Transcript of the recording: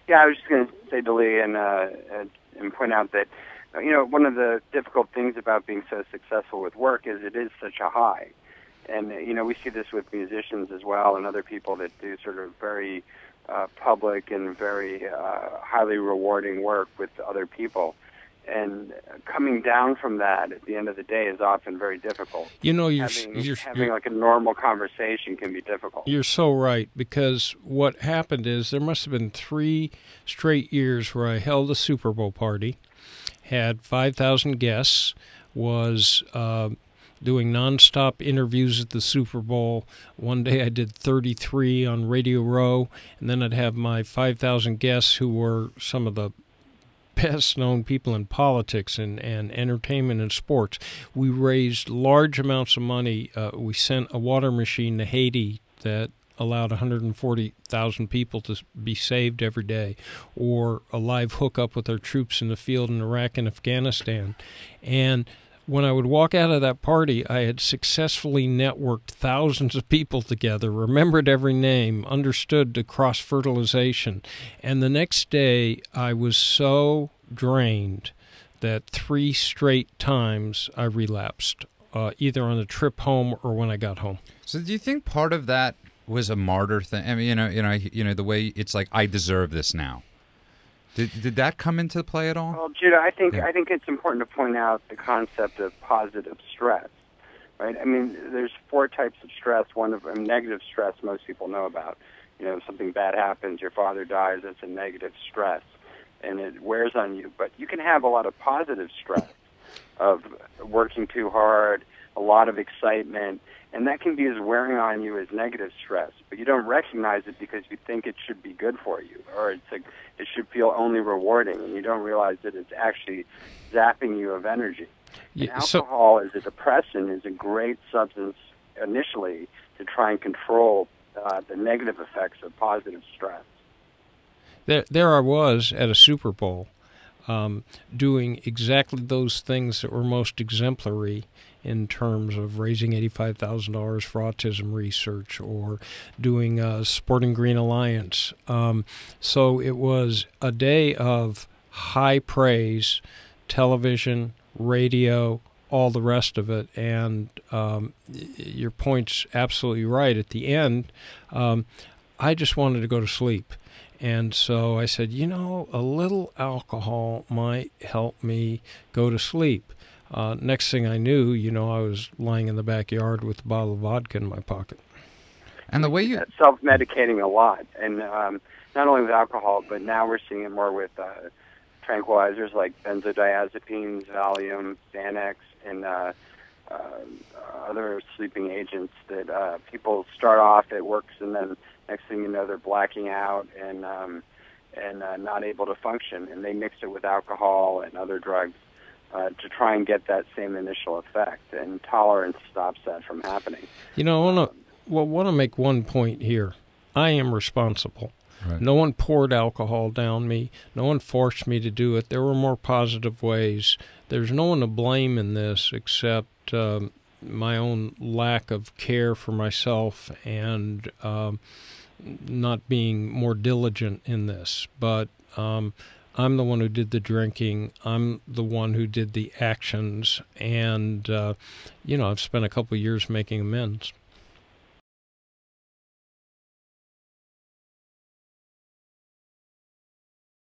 Yeah, I was just going to say to Leigh and point out that, one of the difficult things about being so successful with work is it is such a high. And, we see this with musicians as well and other people that do sort of very public and very highly rewarding work with other people. And coming down from that at the end of the day is often very difficult. Having like a normal conversation can be difficult. You're so right, because what happened is there must have been 3 straight years where I held a Super Bowl party, had 5,000 guests, was doing nonstop interviews at the Super Bowl. One day I did 33 on Radio Row, and then I'd have my 5,000 guests who were some of the best-known people in politics and entertainment and sports. We raised large amounts of money. We sent a water machine to Haiti that allowed 140,000 people to be saved every day, or a live hookup with our troops in the field in Iraq and Afghanistan. And when I would walk out of that party, I had successfully networked thousands of people together, remembered every name, understood the cross-fertilization. And the next day, I was so drained that 3 straight times I relapsed, either on the trip home or when I got home. So do you think part of that was a martyr thing? I mean, the way it's like, I deserve this now. Did that come into play at all? Well, Judah, I think it's important to point out the concept of positive stress, right? I mean, there's 4 types of stress. One of them, negative stress, most people know about. Something bad happens, your father dies, that's a negative stress, and it wears on you. But you can have a lot of positive stress of working too hard, a lot of excitement, and that can be as wearing on you as negative stress, but you don't recognize it because you think it should be good for you, or it should feel only rewarding, and you don't realize that it's actually zapping you of energy. Yeah, alcohol as a depressant is a great substance initially to try and control the negative effects of positive stress. There I was at a Super Bowl doing exactly those things that were most exemplary in terms of raising $85,000 for autism research, or doing Sporting Green Alliance. So it was a day of high praise, television, radio, all the rest of it. And your point's absolutely right. At the end, I just wanted to go to sleep. And so I said, a little alcohol might help me go to sleep. Next thing I knew, I was lying in the backyard with a bottle of vodka in my pocket. And the way you self-medicating a lot, and not only with alcohol, but now we're seeing it more with tranquilizers like benzodiazepines, Valium, Xanax, and other sleeping agents that people start off, it works, and then next thing you know, they're blacking out and not able to function, and they mix it with alcohol and other drugs to try and get that same initial effect, and tolerance stops that from happening. I want to make one point here. I am responsible. Right. No one poured alcohol down me. No one forced me to do it. There were more positive ways. There's no one to blame in this except my own lack of care for myself and not being more diligent in this. But I'm the one who did the drinking. I'm the one who did the actions. And, I've spent a couple of years making amends.